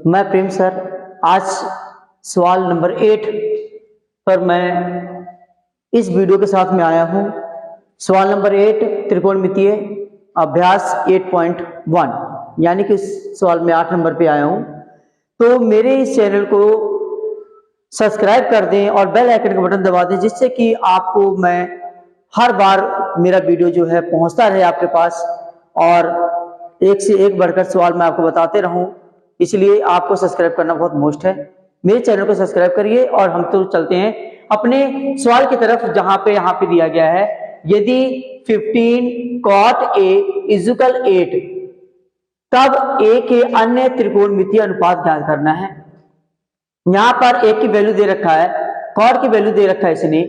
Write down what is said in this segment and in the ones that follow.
मैं प्रेम सर। आज सवाल नंबर 8 पर मैं इस वीडियो के साथ में आया हूं। सवाल नंबर 8 त्रिकोणमितीय अभ्यास 8.1 यानी कि इस सवाल में 8 नंबर पे आया हूं। तो मेरे इस चैनल को सब्सक्राइब कर दें और बेल आइकन का बटन दबा दें, जिससे कि आपको मैं हर बार मेरा वीडियो जो है पहुंचता रहे आपके पास और एक से एक बढ़कर सवाल मैं आपको बताते रहूं। इसलिए आपको सब्सक्राइब करना बहुत मोस्ट है। मेरे चैनल को सब्सक्राइब करिए और हम तो चलते हैं अपने सवाल की तरफ, जहां पे यहाँ पे दिया गया है यदि 15 cot A इक्वल 8 तब A के अन्य त्रिकोणमितीय अनुपात ज्ञात करना है। यहाँ पर A की वैल्यू दे रखा है, cot की वैल्यू दे रखा है इसने,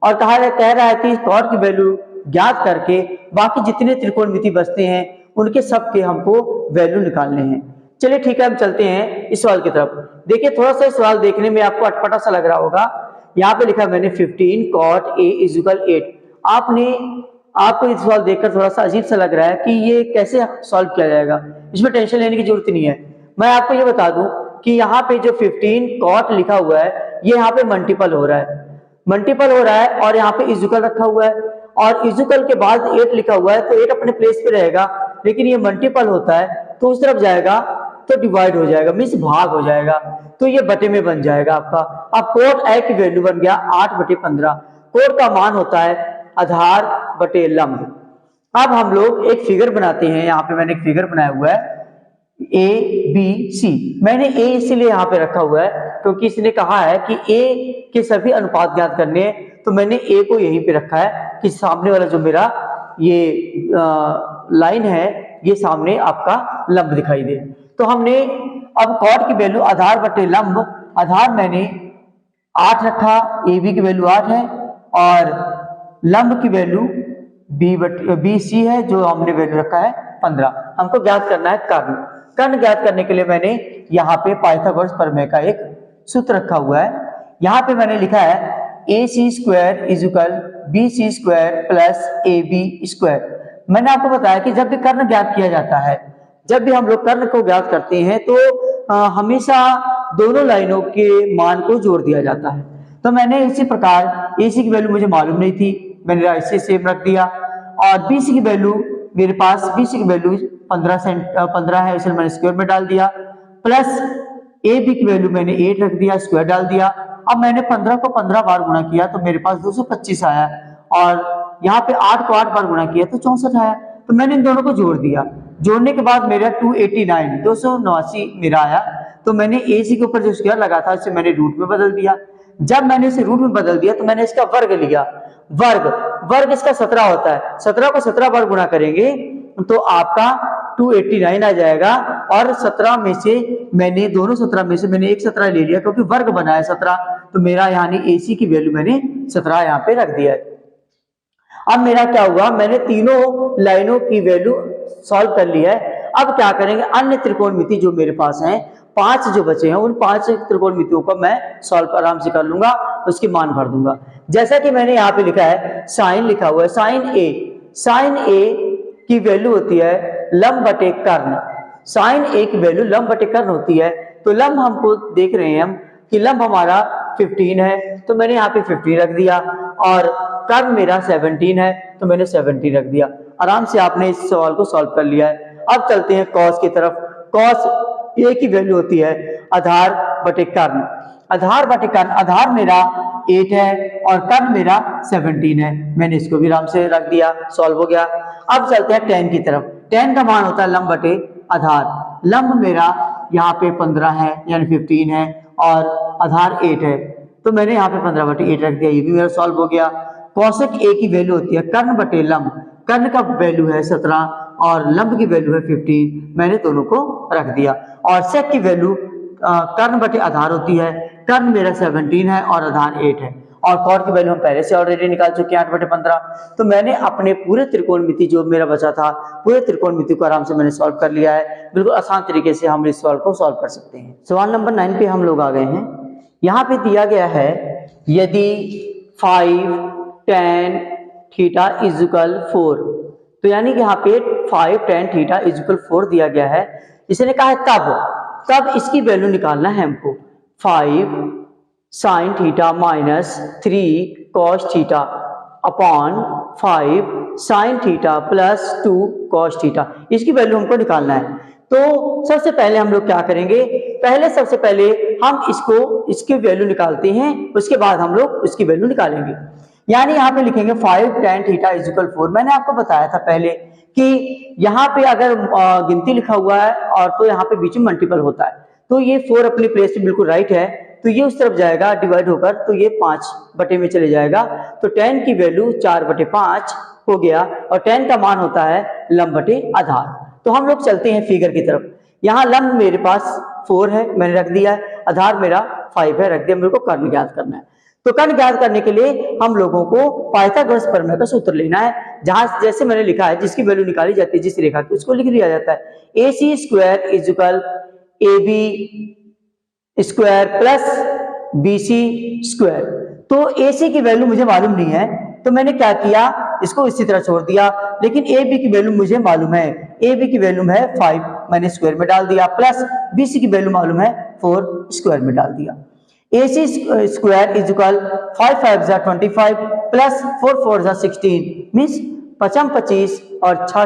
और कह रहा है कि cot की वैल्यू ज्ञात करके बाकी जितने त्रिकोणमिति बचते हैं उनके सब के हमको वैल्यू निकालने हैं। चलिए ठीक है, हम चलते हैं इस सवाल की तरफ। देखिए थोड़ा सा सवाल देखने में आपको अटपटा सा लग रहा होगा। यहाँ पे लिखा मैंने 15 cot A इक्वल 8। आपको ये सवाल देखकर थोड़ा सा अजीब सा लग रहा है कि ये कैसे सॉल्व किया जाएगा। इसमें टेंशन लेने की जरूरत नहीं है। मैं आपको ये बता दूं कि यहाँ पे जो 15 cot लिखा हुआ है ये यहाँ पे मल्टीपल हो रहा है और यहाँ पे इक्वल रखा हुआ है और इक्वल के बाद 8 लिखा हुआ है, तो 8 अपने प्लेस पे रहेगा, लेकिन ये मल्टीपल होता है तो उस तरफ जाएगा तो डिवाइड हो जाएगा, मीन्स भाग हो जाएगा, तो ये बटे में बन जाएगा आपका। अब कोट ए की वैल्यू बन गया 8/15। कोट का मान होता है आधार बटे लंब। अब हम लोग एक फिगर बनाते हैं। यहाँ पे मैंने एक फिगर बनाया हुआ है ABC। मैंने A इसलिए यहाँ पे रखा हुआ है क्योंकि इसने कहा है कि A के सभी अनुपात ज्ञात करने हैं, तो मैंने A को यहीं पे रखा है कि सामने वाला जो मेरा ये लाइन है ये सामने आपका लंब दिखाई दे। तो हमने अब कॉट की वैल्यू आधार बटे लंब, आधार मैंने 8 रखा, AB की वैल्यू 8 है और लंब की वैल्यू BC है जो हमने वैल्यू रखा है 15। हमको ज्ञात करना है कर्ण ज्ञात करने के लिए मैंने यहाँ पे पाइथागोरस प्रमेय का एक सूत्र रखा हुआ है। यहाँ पे मैंने लिखा है AC² equal BC² plus AB²। मैंने आपको बताया कि जब भी कर्ण ज्ञात किया जाता है, जब भी हम लोग कर्ण को ज्ञात करते हैं तो हमेशा दोनों लाइनों के मान को जोड़ दिया जाता है। तो मैंने इसी प्रकार AC की वैल्यू मुझे मालूम नहीं थी, मैंने ऐसे सेम रख दिया, और BC की वैल्यू मेरे पास BC की वैल्यू 15 है, इसे मैंने स्क्वायर में डाल दिया, प्लस AB की वैल्यू मैंने 8 रख दिया, स्क्वायर डाल दिया। अब मैंने 15 को 15 बार गुणा किया तो मेरे पास 225 आया, और यहाँ पे 8 को 8 बार गुणा किया तो 64 आया। तो मैंने इन दोनों को जोड़ दिया, जोड़ने के बाद मेरा 289 मेरा आया। तो मैंने AC के ऊपर जो स्क्वायर लगा था इसे मैंने रूट में बदल दिया। जब मैंने इसे रूट में बदल दिया तो मैंने इसका वर्ग लिया। वर्ग इसका 17 होता है, 17 को 17 बार गुणा करेंगे तो आपका 289 आ जाएगा, और 17 में से मैंने दोनों 17 में से मैंने एक 17 ले लिया क्योंकि वर्ग बना है 17, तो मेरा यानी AC की वैल्यू मैंने 17 यहाँ पे रख दिया है। अब मेरा क्या हुआ, मैंने तीनों लाइनों की वैल्यू सॉल्व कर लिया है। अब क्या करेंगे, अन्य त्रिकोणमिति जो मेरे पास हैं 5 जो बचे हैं उन 5 त्रिकोणमितियों को मैं सॉल्व आराम से कर लूंगा, उसके मान भर दूंगा। जैसा कि मैंने यहाँ पे लिखा है साइन लिखा हुआ है, साइन ए की वैल्यू होती है लंब बटे कर्ण। साइन A की वैल्यू लंब बटे कर्ण होती है। तो लंब हमको देख रहे हैं हम कि लंब हमारा 15 है, तो मैंने यहाँ पे 15 रख दिया, और कर्ण मेरा 17 है तो मैंने 17 रख दिया। आराम से आपने इस सवाल को सॉल्व कर लिया है। अब चलते हैं कॉस की तरफ। कॉस A की वैल्यू होती है आधार बटे कर्ण। आधार मेरा 8 है और कर्ण मेरा 17 है, मैंने इसको भी आराम से रख दिया, सॉल्व हो गया। अब चलते हैं tan की तरफ। tan का मान होता है लंब बटे आधार। लंब मेरा यहाँ पे 15 है यानी 15 है और आधार 8 है, तो मैंने यहाँ पे 15/8 रख दिया, ये भी मेरा सॉल्व हो गया। कौशिक A की वैल्यू होती है कर्ण बटे लंब। कर्ण का वैल्यू है 17 और लंब की वैल्यू है 15, मैंने दोनों को रख दिया। और सेक की वैल्यू कर्ण बटे आधार होती है। कर्ण मेरा 17 है और आधार 8 है, और कॉट की वैल्यू हम पहले से ऑलरेडी निकाल चुके हैं 8/15। तो मैंने अपने पूरे त्रिकोणमिति जो मेरा बचा था, पूरे त्रिकोणमिति को आराम से मैंने सॉल्व कर लिया है। बिल्कुल आसान तरीके से हम इस सवाल को सॉल्व कर सकते हैं। सवाल नंबर 9 पे हम लोग आ गए हैं। यहाँ पे दिया गया है यदि 5 tan थीटा इक्वल 4, तो यानी कि यहाँ पे 5 tan थीटा इक्वल 4 दिया गया है। इसने कहा है तब तब इसकी वैल्यू निकालना है हमको। 5 sine theta minus 3 cos theta upon 5 sine theta plus 2 cos theta, इसकी वैल्यू हमको निकालना है। तो सबसे पहले हम लोग क्या करेंगे, सबसे पहले हम इसकी वैल्यू निकालते हैं, उसके बाद हम लोग इसकी वैल्यू निकालेंगे। यानी यहाँ पे लिखेंगे 5 tan थीटा इज इक्वल 4। मैंने आपको बताया था पहले कि यहाँ पे अगर गिनती लिखा हुआ है और तो यहाँ पे बीच में मल्टीपल होता है, तो ये 4 अपनी प्लेस पे बिल्कुल राइट है, तो ये उस तरफ जाएगा डिवाइड होकर, तो ये 5 बटे में चले जाएगा। तो tan की वैल्यू 4/5 हो गया, और tan का मान होता है लंब बटे आधार। तो हम लोग चलते हैं फिगर की तरफ। यहाँ लंब मेरे पास 4 है, मैंने रख दिया है, आधार मेरा 5 है, रख दिया। मेरे को कर्ण ज्ञात करना है, तो कर्ण ज्ञात करने के लिए हम लोगों को पाइथागोरस प्रमेय का सूत्र लेना है, जहां जैसे मैंने लिखा है जिसकी वैल्यू निकाली जाती है जिस रेखा की, उसको लिख दिया जाता है AC square is equal AB square plus BC square. तो AC की वैल्यू मुझे मालूम नहीं है, तो मैंने क्या किया, इसको इसी तरह छोड़ दिया, लेकिन AB की वैल्यू मुझे मालूम है, AB की वैल्यू है 5, मैंने स्क्वायर में डाल दिया, प्लस BC की वैल्यू मालूम है 4, स्क्वायर में डाल दिया। AC स्क्वायर इज इक्वल 5 5 जा 25 प्लस 4 4 जा 16 मीन्स 5 25 और 6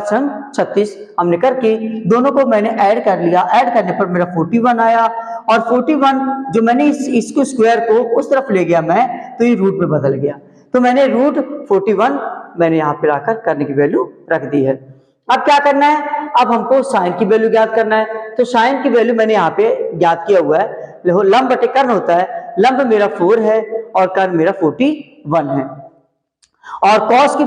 36 हमने करके दोनों को मैंने ऐड कर लिया। ऐड करने पर मेरा 41 आया, और 41 जो मैंने इसको स्क्वायर को उस तरफ ले गया मैं, तो ये रूट में बदल गया, तो मैंने रूट 41 मैंने यहाँ पे लाकर करने की वैल्यू रख दी है। अब क्या करना है, अब हमको साइन की वैल्यू ज्ञात करना है। तो साइन की वैल्यू मैंने यहाँ पे ज्ञात किया हुआ है, लंब बटे कर्ण होता है, लंब मेरा 4 है और कर्ण मेरा 41 है। और कॉस की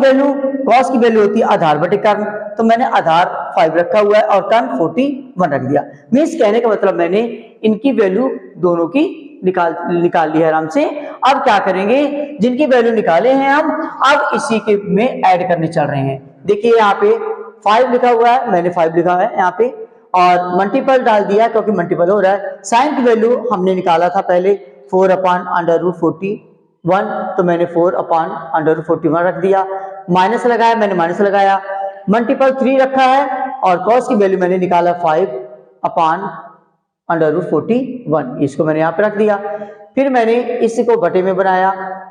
वैल्यू होती है आधार बटे कर्ण, तो मैंने आधार 5 रखा हुआ है और कर्ण 41 रख दिया। मीन्स कहने का मतलब मैंने इनकी वैल्यू दोनों की निकाल ली है आराम से। अब क्या करेंगे, जिनकी वैल्यू निकाले हैं हम, अब इसी के में ऐड करने चल रहे हैं। देखिए यहाँ पे 5 लिखा हुआ है, मैंने 5 लिखा है यहाँ पे, और मल्टीपल डाल दिया क्योंकि मल्टीपल हो रहा है। साइन की वैल्यू हमने निकाला था पहले 4/√41, तो मैंने 4/√41 रख दिया। माइनस लगाया, मैंने माइनस लगाया, मल्टीपल 3 रखा है, और कॉस की वैल्यू मैंने निकाला 5/√41, इसको मैंने यहाँ पे रख दिया। फिर मैंने इसको बटे में बनाया,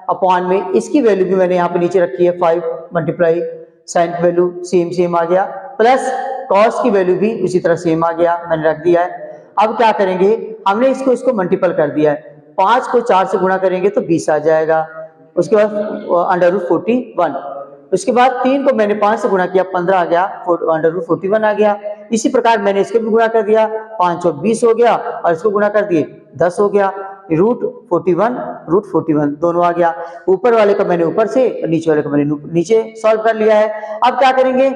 अपॉन में इसकी वैल्यू भी मैंने यहाँ पे नीचे रखी है 5 मल्टीप्लाई साइन की वैल्यू सेम आ गया, प्लस कॉस की वैल्यू भी उसी तरह सेम आ गया, मैंने रख दिया है। अब क्या करेंगे, हमने इसको मल्टीपल कर दिया है, 5 को 4 से गुणा करेंगे तो 20 आ जाएगा। उसके बाद √41, उसके बाद 3 को मैंने 5 से गुणा किया, 15 आ गया, √41 आ गया। इसी प्रकार मैंने इसको भी गुणा कर दिया, 5 और 20 हो गया, और इसको गुणा कर दिए 10 हो गया। √41 दोनों आ गया। ऊपर वाले का मैंने ऊपर से, नीचे वाले का मैंने नीचे सॉल्व कर लिया है। अब क्या करेंगे,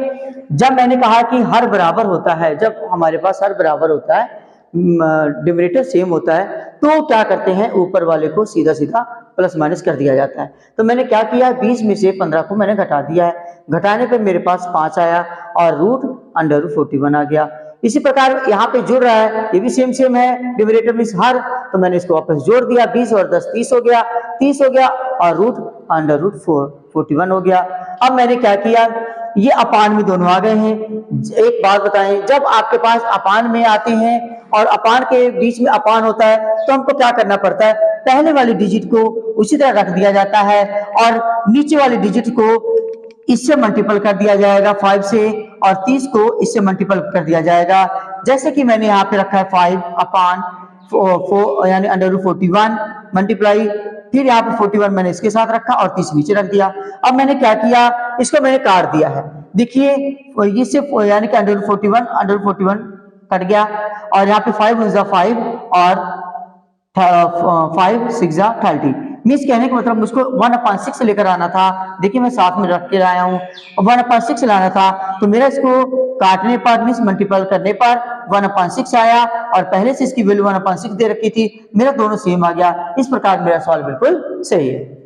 जब मैंने कहा कि हर बराबर होता है, जब हमारे पास हर बराबर होता है, डिनोमिनेटर सेम होता है, तो क्या करते हैं, ऊपर वाले को सीधा सीधा प्लस माइनस कर दिया जाता है। तो मैंने क्या किया, 20 में से 15 को मैंने घटा दिया है, घटाने पे मेरे पास 5 आया और √41 आ गया। इसी प्रकार यहाँ पे जुड़ रहा है, ये भी सेम है, डिनोमिनेटर मींस हर, तो मैंने इसको वापस जोड़ दिया, 20 और 10 30 हो गया, और √41 हो गया। अब मैंने क्या किया, ये अपान में दोनों आ गए हैं। एक बात बताएं, जब आपके पास अपान में आते हैं और अपान के बीच में अपान होता है, तो हमको क्या करना पड़ता है, पहले वाली डिजिट को उसी तरह रख दिया जाता है, और नीचे वाली डिजिट को इससे मल्टीपल कर दिया जाएगा 5 से, और 30 को इससे मल्टीपल कर दिया जाएगा। जैसे कि मैंने यहाँ पे रखा है 5/4 यानी √41 मल्टीप्लाई, फिर यहाँ पे 41 मैंने इसके साथ रखा और 30 नीचे रख दिया। अब मैंने क्या किया, इसको मैंने काट दिया है, देखिए ये सिर्फ यानी कि √41 कट गया, और यहाँ पे 5 × 5 और 5 × 6 = 30। मीन्स कहने का मतलब मुझको 1/6 लेकर आना था। देखिए मैं साथ में रख के आया हूँ, 1/6 लाना था, तो मेरा इसको काटने पर मीन्स मल्टीपल करने पर 1/6 आया, और पहले से इसकी वैल्यू 1/6 दे रखी थी, मेरा दोनों सेम आ गया। इस प्रकार मेरा सवाल बिल्कुल सही है।